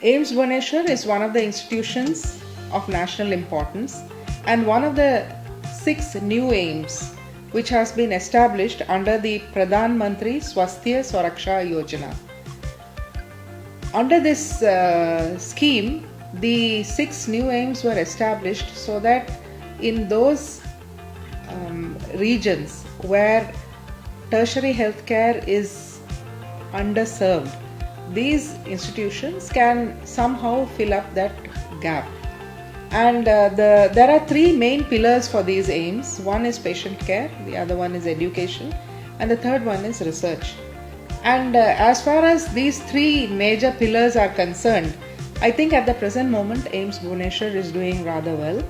AIIMS Bhubaneswar is one of the institutions of national importance and one of the 6 new AIIMS which has been established under the Pradhan Mantri Swasthya Suraksha Yojana. Under this scheme, the 6 new AIIMS were established so that in those regions where tertiary healthcare is underserved, these institutions can somehow fill up that gap. And there are 3 main pillars for these AIIMS. One is patient care, the other one is education, and the third one is research. And as far as these 3 major pillars are concerned, I think at the present moment AIIMS Bhubaneswar is doing rather well.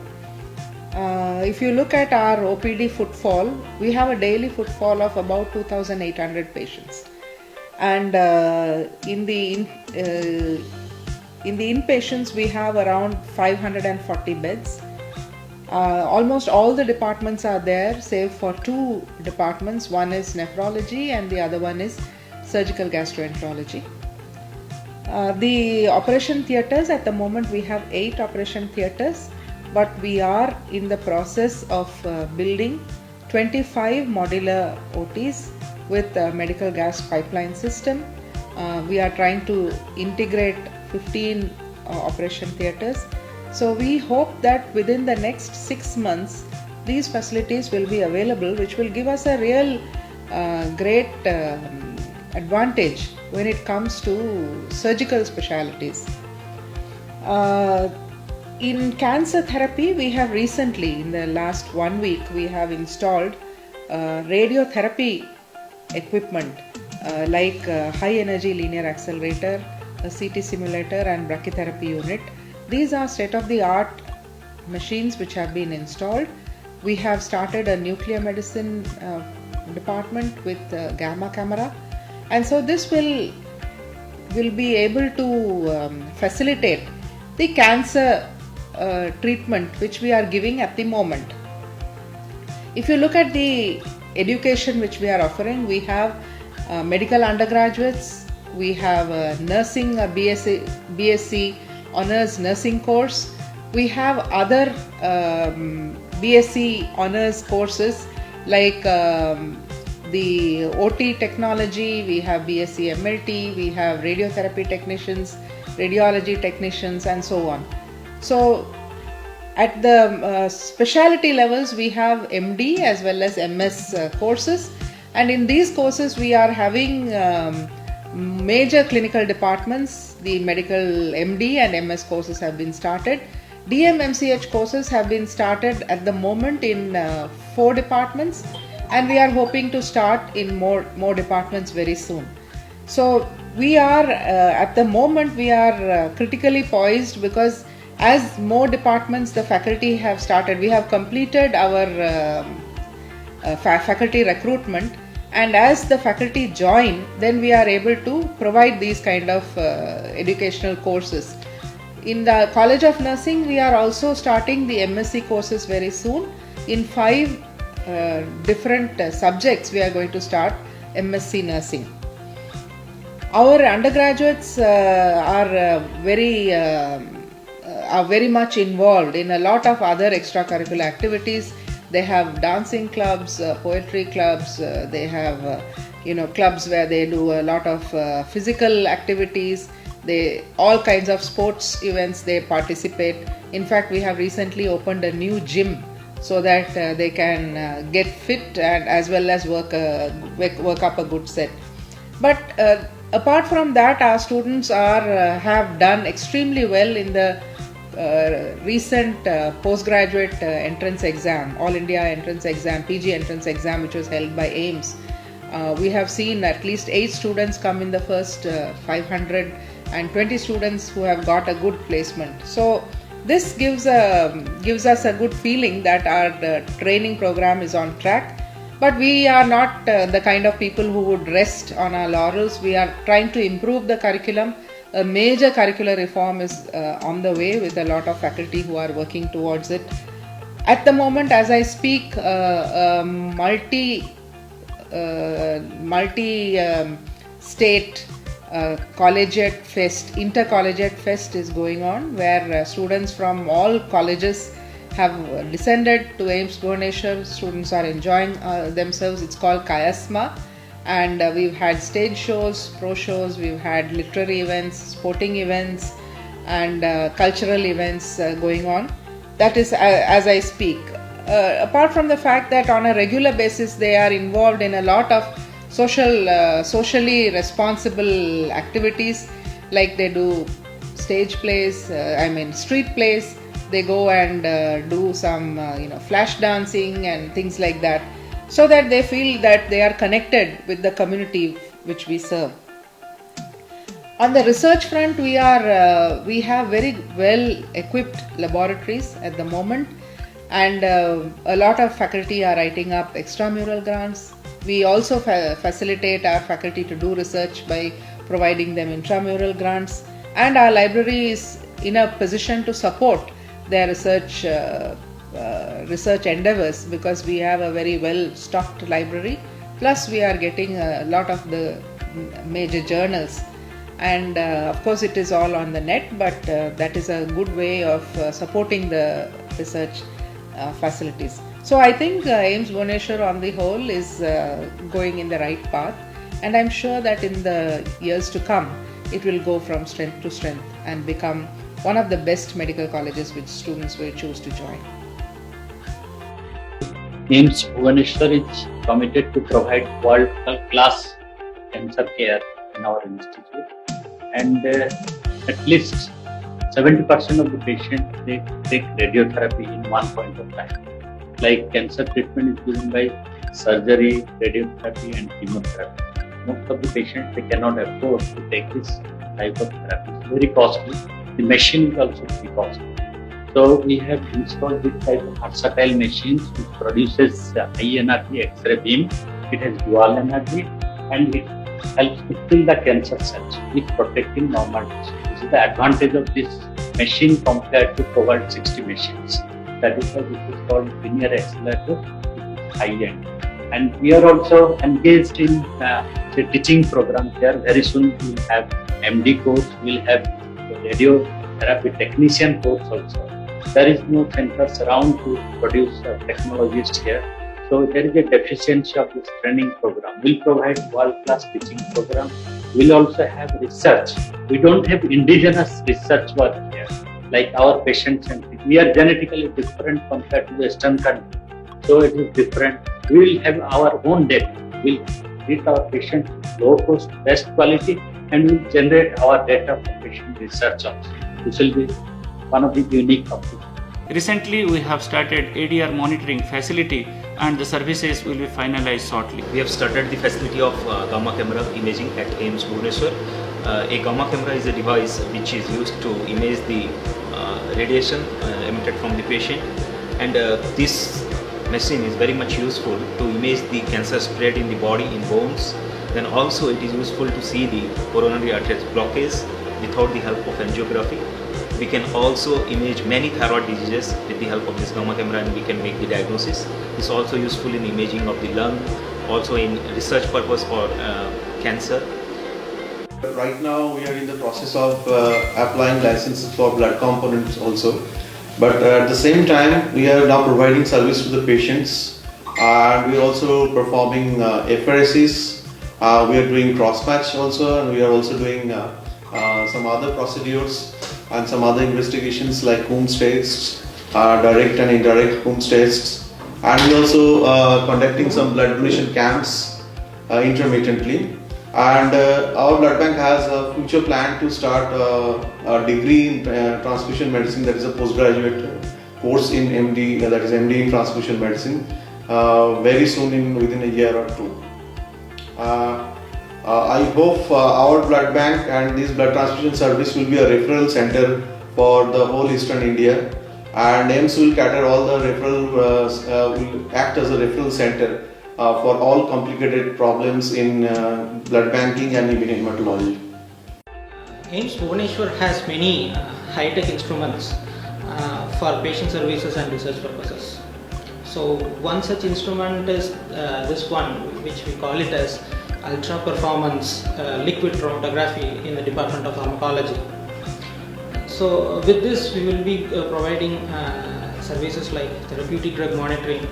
If you look at our OPD footfall, we have a daily footfall of about 2,800 patients. And in the inpatients, we have around 540 beds. Almost all the departments are there, save for 2 departments. One is nephrology and the other one is surgical gastroenterology. The operation theatres, at the moment we have 8 operation theatres, but we are in the process of building 25 modular OTs with a medical gas pipeline system. We are trying to integrate 15 operation theatres. So we hope that within the next 6 months these facilities will be available, which will give us a real great advantage when it comes to surgical specialties. In cancer therapy, we have recently, in the last 1 week, we have installed radiotherapy equipment like high energy linear accelerator, a CT simulator and brachytherapy unit. These are state of the art machines which have been installed. We have started a nuclear medicine department with gamma camera, and so this will be able to facilitate the cancer treatment which we are giving at the moment. If you look at the education which we are offering, we have medical undergraduates, we have nursing, BSc honors nursing course, we have other BSc honors courses like the OT technology, we have BSc MLT, we have radiotherapy technicians, radiology technicians and so on. So at the specialty levels, we have MD as well as MS courses, and in these courses we are having major clinical departments. The medical MD and MS courses have been started. DMMCH courses have been started at the moment in 4 departments, and we are hoping to start in more departments very soon. So we are at the moment we are critically poised, because as more departments, the faculty have started. We have completed our faculty recruitment, and as the faculty join, then we are able to provide these kind of educational courses. In the College of Nursing, we are also starting the MSc courses very soon. In 5 different subjects, we are going to start MSc Nursing. Our undergraduates are very much involved in a lot of other extracurricular activities. They have dancing clubs, poetry clubs, they have clubs where they do a lot of physical activities, all kinds of sports events they participate. In fact, we have recently opened a new gym so that they can get fit and as well as work up a good set. But apart from that, our students have done extremely well in the recent postgraduate entrance exam, All India entrance exam, PG entrance exam, which was held by AIIMS. We have seen at least 8 students come in the first 500 and 20 students who have got a good placement. So this gives us a good feeling that our training program is on track. But we are not the kind of people who would rest on our laurels. We are trying to improve the curriculum. A major curricular reform is on the way, with a lot of faculty who are working towards it. At the moment, as I speak, multi-state collegiate fest, intercollegiate fest is going on, where students from all colleges have descended to AIIMS Bhubaneswar. Students are enjoying themselves. It's called Kayasma, and we've had stage shows, pro shows, we've had literary events, sporting events, and cultural events going on. That is as I speak. Apart from the fact that on a regular basis they are involved in a lot of socially responsible activities, like they do stage plays, street plays. They go and do some flash dancing and things like that, so that they feel that they are connected with the community which we serve. On the research front, we have very well equipped laboratories at the moment, and a lot of faculty are writing up extramural grants. We also facilitate our faculty to do research by providing them intramural grants, and our library is in a position to support their research endeavors, because we have a very well stocked library. Plus we are getting a lot of the major journals, and of course it is all on the net, but that is a good way of supporting the research facilities. So I think AIIMS Bhubaneswar on the whole is going in the right path, and I'm sure that in the years to come it will go from strength to strength and become one of the best medical colleges which students will choose to join. AIIMS Bhubaneswar is committed to provide world-class cancer care in our institute, and at least 70% of the patients they take radiotherapy in one point of time. Like cancer treatment is given by surgery, radiotherapy, and chemotherapy. Most of the patients they cannot afford to take this type of therapy. It's very costly. The machine is also very costly. So we have installed this type of versatile machines which produces high energy X-ray beam. It has dual energy, and it helps to kill the cancer cells with protecting normal tissue. This is the advantage of this machine compared to Cobalt 60 machines. That is why this is called linear accelerator, which is high end. And we are also engaged in the teaching program here. Very soon we will have MD course, we will have radiotherapy technician course also. There is no centers around to produce technologists here. So there is a deficiency of this training program. We'll provide world-class teaching program. We'll also have research. We don't have indigenous research work here, like our patient-centric. We are genetically different compared to the Western country. So it is different. We will have our own data. We'll treat our patients low cost, best quality, and we'll generate our data for patient research also. This will be one of the unique opportunities. Recently, we have started ADR monitoring facility, and the services will be finalized shortly. We have started the facility of gamma camera imaging at AIIMS Bhubaneswar. A gamma camera is a device which is used to image the radiation emitted from the patient, and this machine is very much useful to image the cancer spread in the body, in bones. Then also it is useful to see the coronary artery blockage without the help of angiography. We can also image many thyroid diseases with the help of this gamma camera, and we can make the diagnosis. It's also useful in imaging of the lung, also in research purpose for cancer. Right now we are in the process of applying licenses for blood components also. But at the same time, we are now providing service to the patients, and we are also performing FRSs. We are doing cross-match also, and we are also doing some other procedures and some other investigations like Coombs tests, direct and indirect Coombs tests, and we also conducting some blood donation camps intermittently. And our blood bank has a future plan to start a degree in transfusion medicine, that is a postgraduate course in MD, that is MD in transfusion medicine, very soon, within a year or two. I hope our blood bank and this blood transfusion service will be a referral center for the whole Eastern India, and AIIMS will cater all the will act as a referral center for all complicated problems in blood banking and even hematology. AIIMS Bhubaneswar has many high-tech instruments for patient services and research purposes. So one such instrument is this one, which we call it as ultra performance liquid chromatography in the Department of Pharmacology. So with this we will be providing services like therapeutic drug monitoring,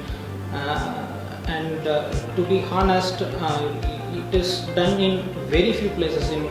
and to be honest, it is done in very few places in